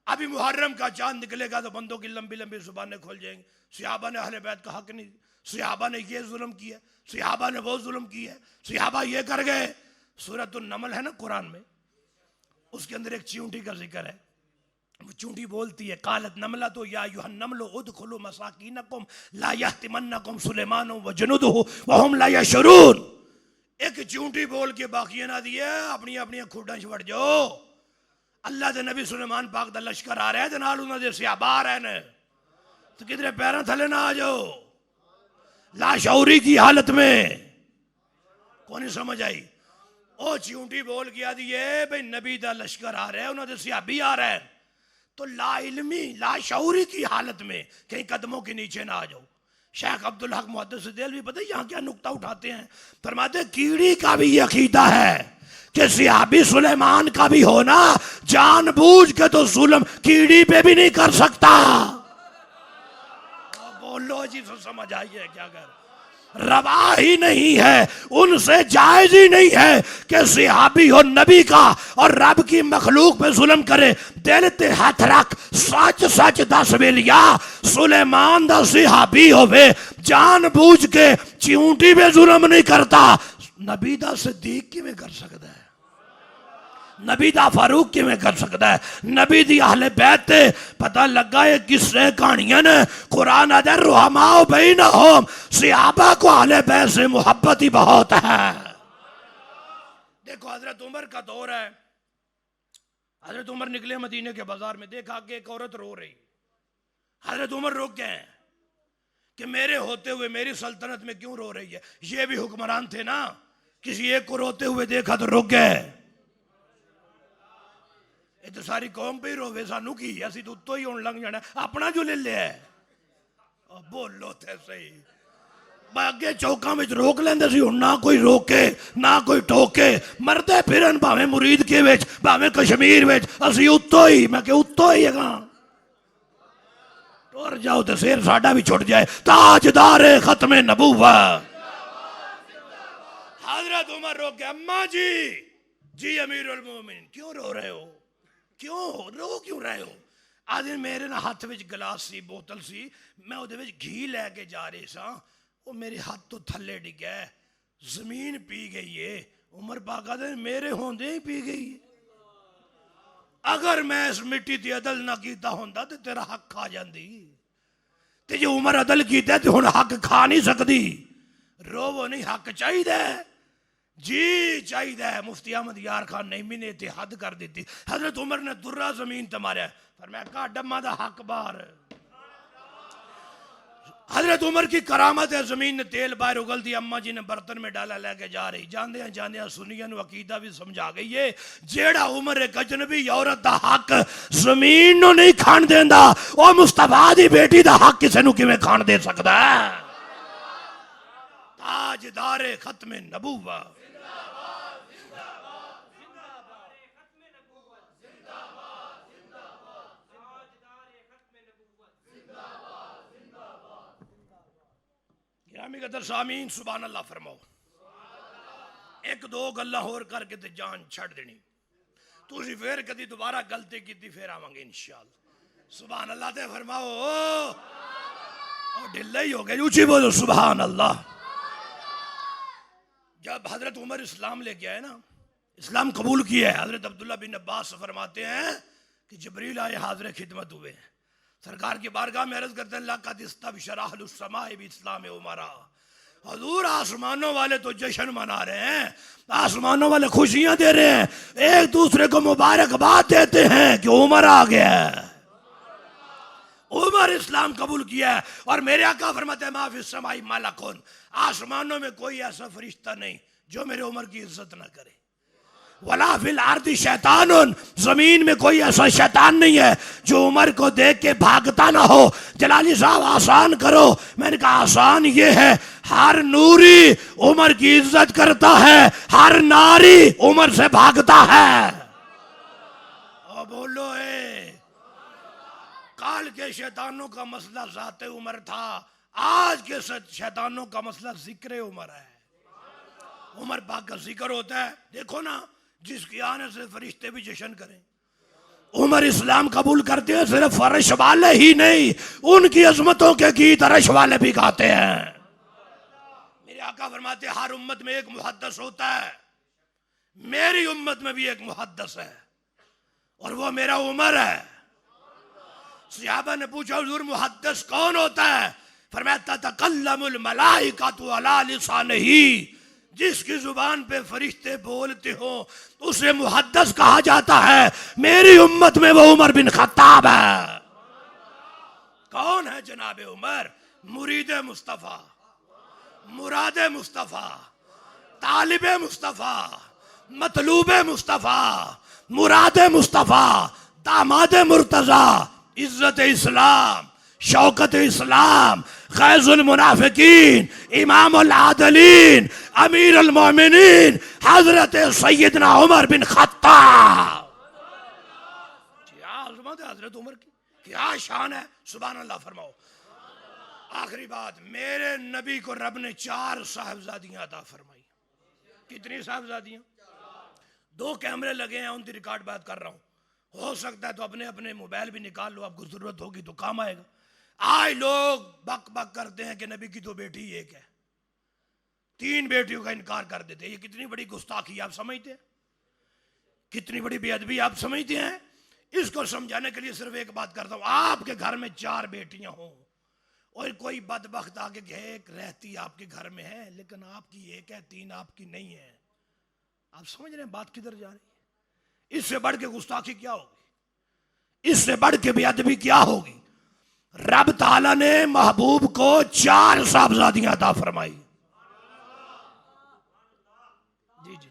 अभी मुहर्रम का चांद निकलेगा तो बंदों की लंबी लंबी जुबानें खुल जाएंगी। सहाबा ने अहले बैत का हक नहीं, सहाबा ने ये जुल्म किया, सहाबा ने वो जुल्म किया, सहाबा ये कर गए। सूरतुन नमल है ना कुरान में, उसके अंदर एक चींटी का जिक्र है। वो चूंटी बोलती है कालत नमला तो या युहन नमलो उदखुलु मसाकीनकुम ला यहतिमन्नकुम सुलेमान व जुनुदुहु व हुम ला यशउरून। एक चूंटी बोल के बाकी ना दिए, अपनी अपनी खुडा छवड़ जाओ। अल्लाह दे नबी सुलेमान पाक दा लश्कर आ रहा है, नाल उन्हां दे सहाबा आ रहे ने, तो किधरे पैरों थले ना आ जाओ। लाशौरी की हालत में कौन समझ आई? ओ चूंटी बोल के दिए भाई नबी दा लश्कर आ रहा है, उन्हां दे सहाबी आ रहे हैं, तो ला इल्मी ला शऊरी की हालत में कहीं कदमों के नीचे ना आ जाओ। शेख अब्दुल हक मुहद्दिस देलवी पता है यहाँ क्या नुक्ता उठाते हैं, फरमाते कीड़ी का भी ये अकीदा है कि सिहाबी सुलेमान का भी होना जानबूझ के तो जुल्म कीड़ी पे भी नहीं कर सकता। बोलो जी, तो समझ आई है क्या कर, रवा ही नहीं है, उनसे जायज ही नहीं है कि सिहाबी हो नबी का और रब की मखलूक पे जुल्म करे। दिल ते हाथ रख, सच सच दस वेलिया, सुलेमान दा सिहाबी होवे जानबूझ के चिऊंटी पे जुल्म नहीं करता, नबी दा सिद्दीक किवें कर सकता है, नबी दा फारूक किवें कर सकता है, नबी दी अहले बैत ते पता लगा है किससे कहानियां ने, कुरान आदा रुहमाओ बैनहुम, सहाबा को अहले बैत से मोहब्बत ही बहुत है। देखो हजरत उमर का दौर है, हजरत उमर निकले मदीने के बाजार में, देखा कि एक औरत रो रही, हजरत उमर रुक गए कि मेरे होते हुए मेरी सल्तनत में क्यों रो रही है, ये भी हुक्मरान थे ना, किसी एक को रोते हुए देखा तो रुक गए, ये तो सारी कौम पे ही रोवे, सानू की असि तो उत्तो ही होने लग जाना, अपना जो ले लिया है। बोलो थे सही, अगे चौका में रोक लेंदे सी, हुण ना कोई रोके ना कोई टोके, मरदे फिरन भावें मुरीद के विच भावें कश्मीर विच, असि उत्तो ही, मैं कि उत्तो ही है, टुर जाओ तो सिर साडा भी छुट जाए। ताजदारे खत्मे नबूवत हजरत उमर रोक के, अम्मा जी, जी अमीरुल मोमिनीन क्यों रो रहे हो, क्यों रो क्यों रहे हो? आज मेरे ना हाथ में गिलास सी, बोतल सी, मैं उहदे विच घी लैके जा रही सा, वो मेरे हाथ तो थले डिग्या, जमीन पी गई है। उमर पाका दे मेरे होंदे ही पी गई है, अगर मैं इस मिट्टी की अदल ना कीता होंदा तो तेरा हक खा जाती, ते जो उमर अदल कीता तो हुण हक खा नहीं सकती। रोवो नहीं, हक चाहिए जी, चाहिए। मुफ्ती अहमद यार खान नईमी ने इत्थे हद कर दी, हजरत उमर ने दुर्रा जमीन ते मारिया, फरमाया का डम्मा दा हक बाहर। हजरत उमर की करामत है, जमीन ने तेल बाहर उगल दी, अम्मा जी ने बर्तन में डाला लेके जा रही, जांदे जांदे सुनिया नु अकीदा भी समझा गई है, जेड़ा उमर एक अजनबी औरत दा हक जमीन नु नहीं खान देंदा, ओ मुस्तफा दी बेटी दा हक किसे नु किवें खान दे सकदा है? ताजदारे खत्मे नबूवत सामीन सुभान अल्लाह फरमाओ। एक दो गल्ला होर करके ते जान छड़ देनी, तुसी फिर कदी दोबारा गलती की फिर आवांगे इंशाअल्लाह। सुभान अल्लाह ते फरमाओ, ढिल्ला ही हो गया, ऊंची बोलो सुभान अल्लाह। जब हजरत उमर इस्लाम लेके आए ना, इस्लाम कबूल किया है, हजरत अब्दुल्ला बिन अब्बास फरमाते हैं कि जिब्रील आए, हाजिर खिदमत हुए, सरकार की बारगाह में अर्ज करते हैं इस्लाम उमरा, हजूर आसमानों वाले तो जश्न मना रहे हैं, आसमानों वाले खुशियां दे रहे हैं, एक दूसरे को मुबारकबाद देते हैं कि उमर आ गया, उमर इस्लाम कबूल किया है। और मेरे आका फरमाते हैं माफी समाई मालकुन, आसमानों में कोई ऐसा फरिश्ता नहीं जो मेरे उमर की इज्जत ना करे, वला फिल आर्दी शैतानुन, जमीन में कोई ऐसा शैतान नहीं है जो उमर को देख के भागता ना हो। जलाली साहब आसान करो, मैंने कहा आसान ये है, हर नूरी उमर की इज्जत करता है, हर नारी उमर से भागता है। और बोलो काल के शैतानों का मसला जाते उमर था, आज के शैतानों का मसला जिक्र उमर है। उमर पाक का जिक्र होता है, देखो ना, जिसके आने से फरिश्ते भी जश्न करें। उमर इस्लाम कबूल करते हैं, सिर्फ फर्श वाले ही नहीं, उनकी अजमतों के गीत अरश वाले भी गाते हैं। मेरे आका फरमाते हैं हर उम्मत में एक मुहद्दस होता है, मेरी उम्मत में भी एक मुहद्दस है और वो मेरा उमर है। सहाबा ने पूछा हुजूर मुहद्दस कौन होता है? फरमाया ततकल्लमुल मलाइकातु अला लिसानिही, जिसकी जुबान पे फरिश्ते बोलते हो उसे मुहद्दस कहा जाता है। मेरी उम्मत में वो उमर बिन खत्ताब है। कौन है जनाबे उमर? मुरीद मुस्तफा, मुराद मुस्तफा, तालिब मुस्तफा, मतलूब मुस्तफा, मुराद मुस्तफा, दामाद मुर्तजा, इज्जत इस्लाम, शौकत इस्लाम, ग़ैज़ुल मुनाफ़िकीन, इमामुल आदिलीन, अमीरुल मोमिनीन, हज़रत सैयदना उमर बिन खत्ताब। क्या अज़मत है हज़रत उमर की, क्या शान है, सुभान अल्लाह फरमाओ। आखिरी बात, मेरे नबी को रब ने 4 साहिबजादियां अता फरमाई। कितनी साहिबजादियां? 2 कैमरे लगे हैं, उनकी रिकॉर्ड बात कर रहा हूं। हो सकता है तो अपने अपने मोबाइल भी निकाल लो, आपको जरूरत होगी तो काम आएगा। आज लोग बक बक करते हैं कि नबी की तो बेटी एक है, 3 बेटियों का इनकार कर देते हैं। ये कितनी बड़ी गुस्ताखी आप समझते हैं, कितनी बड़ी बेअदबी आप समझते हैं। इसको समझाने के लिए सिर्फ एक बात करता हूं, आपके घर में 4 बेटियां हों और कोई बदबख्त आके एक रहती आपके घर में है, लेकिन आपकी एक है, 3 आपकी नहीं है। आप समझ रहे हैं बात किधर जा रही है? इससे बढ़ के गुस्ताखी क्या होगी, इससे बढ़ के बेअदबी क्या होगी। रब ताला ने महबूब को 4 साहबजादियां अता फरमाई। जी जी,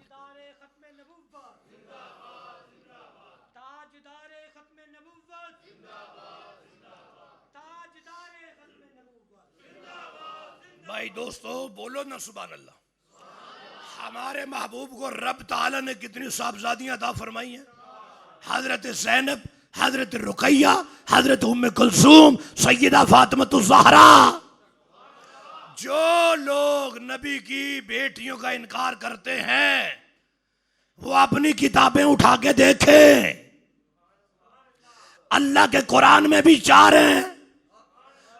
भाई दोस्तों बोलो ना सुभान अल्लाह। हमारे महबूब को रब ताला ने कितनी साहबजादियां अता फरमाई हैं। हजरत ज़ैनब, हजरत रुकैया, हजरत उम्मे कुलसूम, सैयदा फातिमा ज़हरा। जो लोग नबी की बेटियों का इनकार करते हैं वो अपनी किताबें उठा के देखें, अल्लाह के कुरान में भी 4 हैं,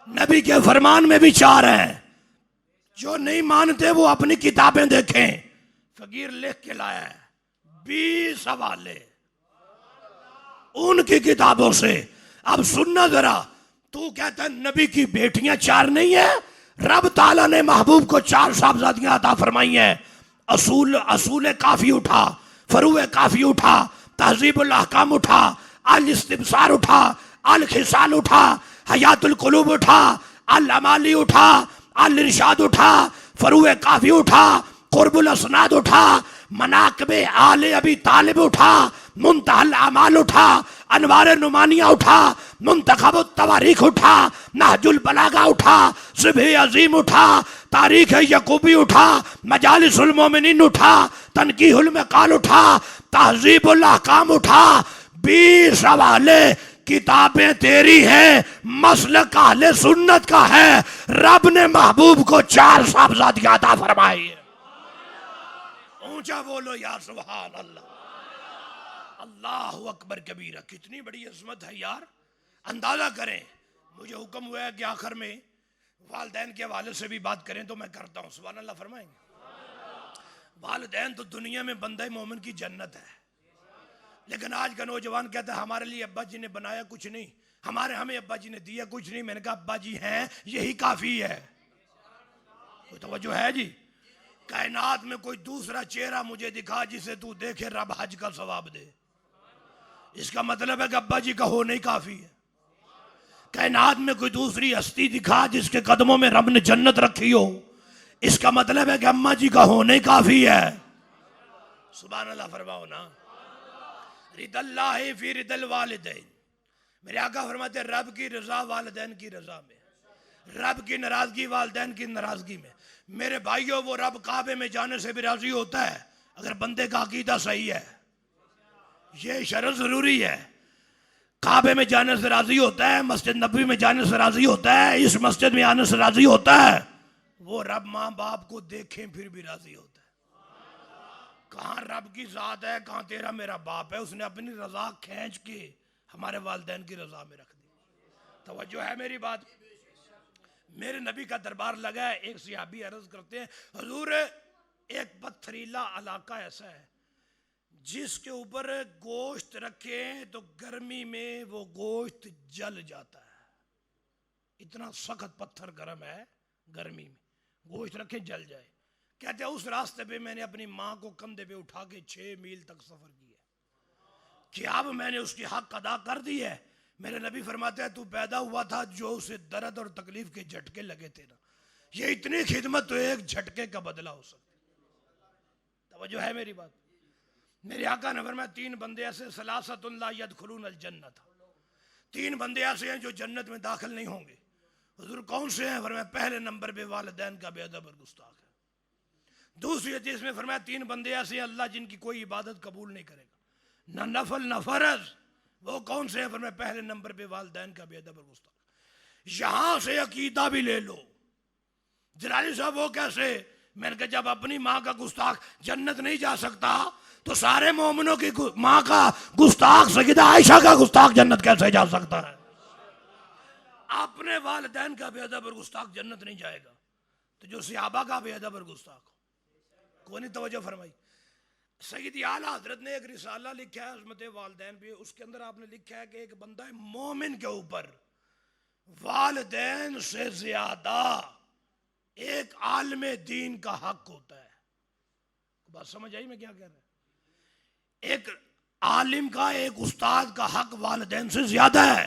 नबी के फरमान में भी 4 हैं। जो नहीं मानते वो अपनी किताबें देखें, फकीर लिख के लाया है 20 हवाले उनकी किताबों से। अब सुनना जरा, तू कहता है नबी की बेटियां 4 नहीं है, रब ताला ने महबूब को 4 साहबजादियां अता फरमाई हैं। असूल काफी उठा, फरूए काफी उठा, तहजीबुल अहकाम उठा, अल इस्तिबसार उठा, अल खिसाल उठा, हयातुल कुलूब उठा, अल अमाली उठा, अल इरशाद उठा, फरूए काफी उठा, कुर्बुल असनाद उठा, मनाकबे आले अबी तालिब उठा, मुंतहल अमाल उठा, अनवार नुमानिया उठा, मुंतखब तवारीख उठा, नहजुल बलागा उठा, सुबह अजीम उठा, तारीख यकूबी उठा, मजालिसुल मोमिनीन उठा, तनकीहुल मकाल उठा, तहजीबुल अहकाम उठा। 20 हवाले किताबें तेरी हैं, मसलक अहले सुन्नत का है। रब ने महबूब को 4 साहबजादियां अता फरमाई है। ऊंचा बोलो या सुभान अल्लाह, अल्लाहु अकबर कबीरा। कितनी बड़ी अजमत है यार, अंदाजा करें। मुझे हुक्म हुआ है कि आखिर में वालिदैन के हवाले से भी बात करें, तो मैं करता हूँ। सुभान अल्लाह फरमाएंगे। वालिदैन तो दुनिया में बंदे मोमिन की जन्नत है, लेकिन आज का नौजवान कहता है हमारे लिए अब्बा जी ने बनाया कुछ नहीं, हमें अब्बा जी ने दिया कुछ नहीं। मैंने कहा अब्बा जी हैं, यही काफी है। कोई तवज्जो है जी? कायनात में कोई दूसरा चेहरा मुझे दिखा जिसे तू देखे रब हज का सवाब दे, इसका मतलब है कि अब्बा जी का होना ही काफी है। कायनात में कोई दूसरी हस्ती दिखा जिसके कदमों में रब ने जन्नत रखी हो, इसका मतलब है कि अम्मा जी का होना ही काफी है। सुभान अल्लाह फरमाओ ना। रिदल्लाहि फी रिदल वालिदैन, मेरे आका फरमाते हैं रब की रजा वालिदैन की रजा में, रब की नाराजगी वालिदैन की नाराजगी में। मेरे भाइयों, वो रब काबे में जाने से भी राजी होता है अगर बंदे का अकीदा सही है। ये शर्त जरूरी है। काबे में जाने से राजी होता है, मस्जिद नबी में जाने से राजी होता है, इस मस्जिद में आने से राजी होता है। वो रब माँ बाप को देखें फिर भी राजी होता है। कहाँ रब की जात है, कहाँ तेरा मेरा बाप है। उसने अपनी रजा खींच के हमारे वालिदैन की रजा में रख दी। तवज्जो है मेरी बात? मेरे नबी का दरबार लगा है, एक सहाबी अर्ज करते हैं हुजूर एक पथरीला इलाका ऐसा है जिसके ऊपर गोश्त रखें तो गर्मी में वो गोश्त जल जाता है। इतना सख्त पत्थर गर्म है, गर्मी में गोश्त रखें जल जाए। कहते हैं उस रास्ते पे मैंने अपनी माँ को कंधे पे उठा के 6 मील तक सफर किया। क्या अब मैंने उसकी हक अदा कर दी है? मेरे नबी फरमाते हैं तू पैदा हुआ था जो उसे दर्द और तकलीफ के झटके लगे थे ना, ये इतनी खिदमत तो एक झटके का बदला हो सकती। तवज्जो है मेरी बात? मेरे आका ने फरमाया 3 बंदे ऐसे सलासतुन ला यदखुलून अल जन्नत, 3 बंदे ऐसे हैं जो जन्नत में दाखिल नहीं होंगे। हुजूर कौन से हैं? फरमाया पहले नंबर पे वालिदैन का बेअदब और गुस्ताख है। दूसरी हदीस में फरमाया 3 बंदे ऐसे हैं अल्लाह जिनकी कोई इबादत कबूल नहीं करेगा, ना नफल ना फर्ज। वो कौन से हैं? फरमाया पहले नंबर पे वालिदैन का बेअदब और गुस्ताख। यहां से अकीदा भी ले लो। जलाली साहब वो कैसे? मैंने कहा जब अपनी माँ का गुस्ताख जन्नत नहीं जा सकता तो सारे मोमिनों की माँ का गुस्ताख सईदा आयशा का गुस्ताख जन्नत कैसे जा सकता है? अपने वालिदैन का बेअदब और गुस्ताख जन्नत नहीं जाएगा, तो जो सहाबा का बेअदब और गुस्ताख को नहीं तवज्जो फरमाई। सईदी आला हजरत ने एक रिसाला लिखा है अज़मत वालिदैन पे, उसके अंदर आपने लिखा है कि एक बंदा मोमिन के ऊपर वालिदैन से ज्यादा एक आलिम दीन का हक होता है। बात समझ आई मैं क्या कह रहा हूं? एक आलिम का, एक उस्ताद का हक वालिदैन से ज्यादा है।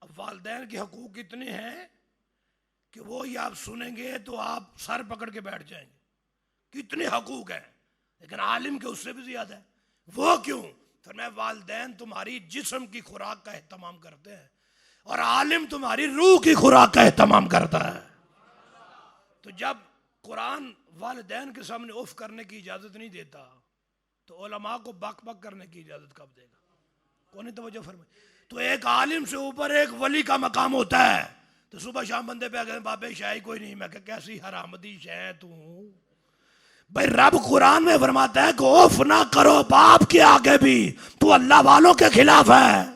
अब वालिदैन के हकूक इतने हैं कि वो ही आप सुनेंगे तो आप सर पकड़ के बैठ जाएंगे, कितने हकूक हैं, लेकिन आलिम के उससे भी ज्यादा है। वो क्यों? फरमाया वालिदैन तुम्हारी जिस्म की खुराक का एहतमाम करते हैं और आलिम तुम्हारी रूह की खुराक का एहतमाम करता है। तो जब कुरान वालिदैन के सामने उफ करने की इजाजत नहीं देता तो उलमा को बक बक करने की इजाजत कब देगा? कौन तवज्जो फरमाए। तो एक आलिम से ऊपर एक वली का मकाम होता है। तो सुबह शाम बंदे पे कहते बाबे शाही कोई नहीं। मैं कैसी हरामदी शाह तू भाई। रब कुरान में फरमाता है कि उफ ना करो बाप के आगे भी, तू अल्लाह वालों के खिलाफ है।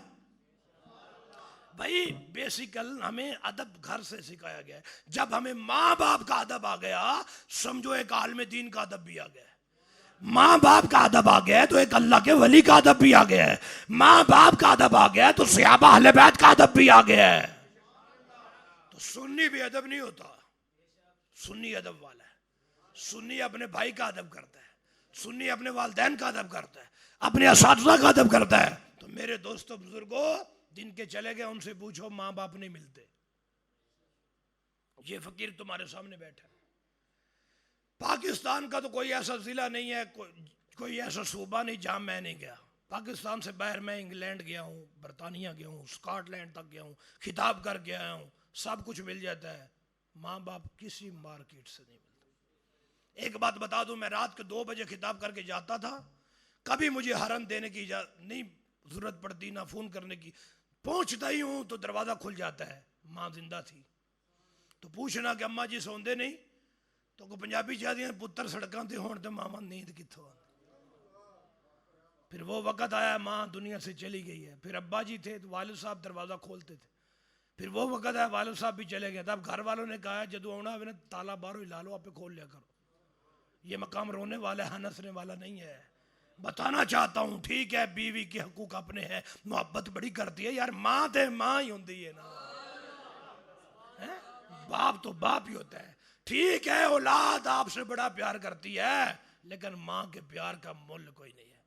भाई बेसिकल हमें अदब घर से सिखाया गया है। जब हमें माँ बाप का अदब आ गया, समझो एक आलिम दीन का अदब भी आ गया। माँ बाप का अदब आ गया तो एक अल्लाह के वली का अदब भी आ गया है। माँ बाप का अदब आ गया तो सहाबा अहले बैत का अदब भी आ गया है। तो सुन्नी भी अदब नहीं होता, सुन्नी अदब वाला है। सुन्नी अपने भाई का अदब करता है, सुन्नी अपने वालिदैन का अदब करता है, अपने असातिज़ा का अदब करता है। तो मेरे दोस्तों बुजुर्गों, जिनके चले गए उनसे पूछो माँ बाप नहीं मिलते। ये फकीर तुम्हारे सामने बैठा है। पाकिस्तान का तो कोई ऐसा जिला नहीं है, कोई ऐसा सूबा नहीं जहां मैं नहीं गया। पाकिस्तान से बाहर मैं इंग्लैंड गया हूँ, बरतानिया गया हूँ, स्कॉटलैंड तक गया हूँ, खिताब कर गया हूँ, सब कुछ मिल जाता है। माँ बाप किसी मार्केट से नहीं मिलते। एक बात बता दूं, मैं रात के 2 बजे खिताब करके जाता था, कभी मुझे हरम देने की नहीं जरूरत पड़ती, ना फोन करने की। पहुंचता ही हूं तो दरवाजा खुल जाता है, माँ जिंदा थी। तो पूछना कि अम्मा जी सौंदे नहीं? तो को पंजाबी चाहती पुत्र सड़कों से होने तो मामा नींद कितों आती। फिर वो वक़्त आया माँ दुनिया से चली गई है। फिर अब्बा जी थे तो वालिद साहब दरवाज़ा खोलते थे। फिर वो वक़्त आया वालिद साहब भी चले गए। तब घर वालों ने कहा जदों आना ना ताला बाहरों हिला लो, आपे खोल लिया करो। ये मकाम रोने वाला है, हंसने वाला नहीं है। बताना चाहता हूँ, ठीक है बीवी के हकूक अपने हैं, मोहब्बत बड़ी करती है यार, माँ ते माँ ही होती है ना, है? बाप तो बाप ही होता है। ठीक है औलाद आपसे बड़ा प्यार करती है, लेकिन माँ के प्यार का मूल्य कोई नहीं है।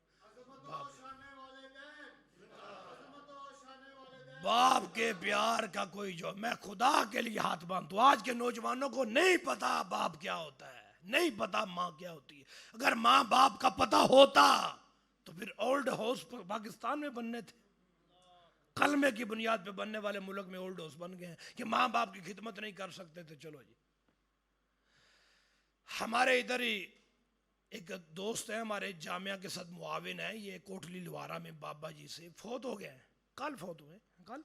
बाप के प्यार का कोई जो, मैं खुदा के लिए हाथ बांधता हूं, आज के नौजवानों को नहीं पता बाप क्या होता है, नहीं पता माँ क्या होती है। अगर माँ बाप का पता होता तो फिर ओल्ड हाउस पाकिस्तान में बनने थे। कलमे की बुनियाद पे बनने वाले मुल्क में ओल्ड हाउस बन गए हैं कि माँ बाप की खिदमत नहीं कर सकते थे। चलो जी, हमारे इधर ही एक दोस्त है हमारे, जामिया के साथ मुआविन है, ये कोटली लवारा में बाबा जी से फोत हो गए हैं। कल फोत हुए, कल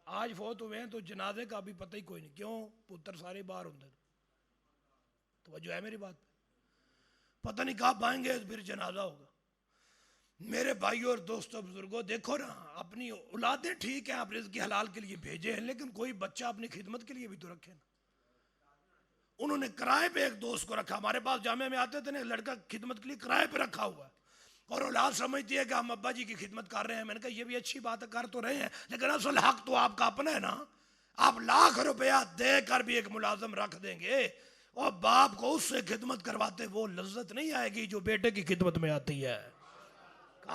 आज फोत हुए हैं। तो जनाजे का भी पता ही कोई नहीं, क्यों? पुत्र सारे बाहर होंगे। तो वजह है मेरी बात, पता नहीं कब आएंगे फिर जनाजा होगा। मेरे भाइयों और दोस्तों बुजुर्गों, देखो ना, अपनी औलादें ठीक है आप रिज़्क़ हलाल के लिए भेजे हैं, लेकिन कोई बच्चा अपनी खिदमत के लिए भी तो रखे ना। उन्होंने किराए पे एक दोस्त को रखा, हमारे पास जामे में आते थे ना, लड़का खिदमत के लिए किराए पे रखा हुआ है, और औलाद समझती है कि हम अब्बा जी की खिदमत कर रहे हैं। मैंने कहा ये भी अच्छी बात है, कर तो रहे हैं, लेकिन असल हक तो आपका अपना है ना। आप लाख रुपया देकर भी एक मुलाजम रख देंगे और बाप को उससे खिदमत करवाते वो लज्जत नहीं आएगी जो बेटे की खिदमत में आती है।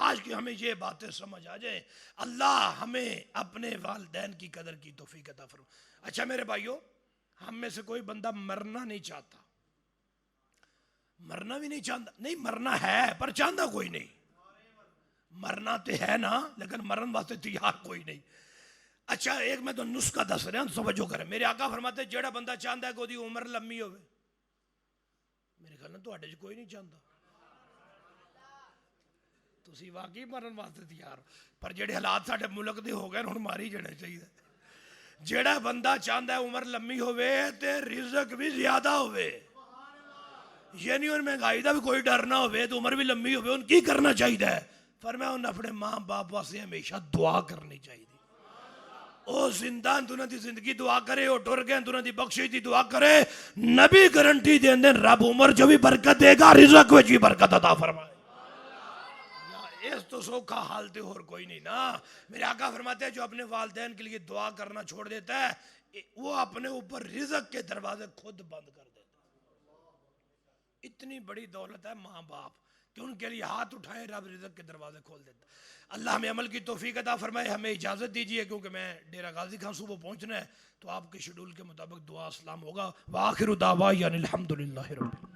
आज की हमें ये बातें समझ आ जाए। अल्लाह हमें अपने वालिदैन की कदर की तौफीक अता फरमाए। अच्छा मेरे भाइयों, हम में से कोई बंदा मरना नहीं चाहता, मरना भी नहीं चाहता, नहीं मरना है पर चाहता कोई नहीं। मरना तो है ना, लेकिन मरण वास्ते तैयार कोई नहीं। अच्छा एक मैं तो नुस्खा दस रहा समझो कर मेरे आका फरमाते जेड़ा बंदा चाहता है कि उसकी उम्र लंबी हो मेरे ख्याल तो कोई नहीं चाहता तुसी वाकई मरन वास्ते तैयार हो पर जेडे हालात साडे मुल्क दे हो गए हुण मारी जाने चाहिए जेड़ा बंदा चाहता है उम्र लंबी होवे ते रिज़क भी ज्यादा होवे ये नहीं उन महंगाई का भी कोई डर ना होवे तो उम्र भी लंबी होवे उन की करना चाहिए पर मैं उन अपने माँ बाप वास्ते हमेशा दुआ करनी चाहिए ओ जिंदा तुना दी जिंदगी दुआ करे ओ टुर गए तुना दी बख्शिश दी दुआ करे नबी गारंटी देंदे रब उम्र जो भी बरकत देगा रिज़क विच भी बरकत अता फरमाए इस तो सौखा हाल तो और कोई नहीं ना मेरे आका फरमाते हैं जो अपने वालिदैन के लिए दुआ करना छोड़ देता है वो अपने ऊपर रिज़क के दरवाजे खुद बंद कर देता है इतनी बड़ी दौलत है माँ बाप कि उनके लिए हाथ उठाए रब रिज़क के दरवाजे खोल देता अल्लाह हमें अमल की तौफीक अता फरमाए हमें इजाज़त दीजिए क्योंकि मैं डेरा गाजी खान सुबह पहुँचना है तो आपके शेड्यूल के मुताबिक दुआ सलाम होगा वाखिर दावा यानी अल्हम्दुलिल्लाह रब्बिल